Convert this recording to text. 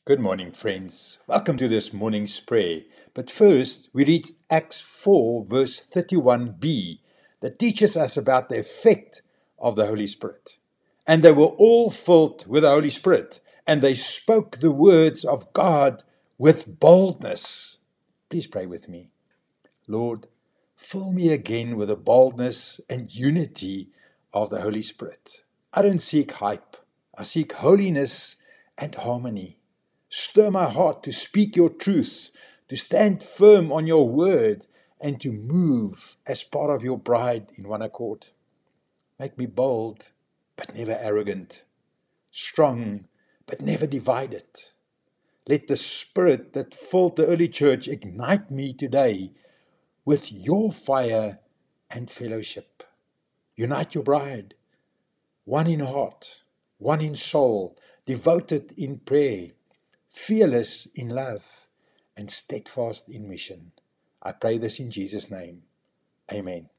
Good morning, friends. Welcome to this morning's prayer. But first, we read Acts 4, verse 31b, that teaches us about the effect of the Holy Spirit. And they were all filled with the Holy Spirit, and they spoke the words of God with boldness. Please pray with me. Lord, fill me again with the boldness and unity of the Holy Spirit. I don't seek hype. I seek holiness and harmony. Stir my heart to speak your truth, to stand firm on your word, and to move as part of your bride in one accord. Make me bold, but never arrogant, strong, but never divided. Let the spirit that filled the early church ignite me today with your fire and fellowship. Unite your bride, one in heart, one in soul, devoted in prayer, fearless in love, and steadfast in mission. I pray this in Jesus' name. Amen.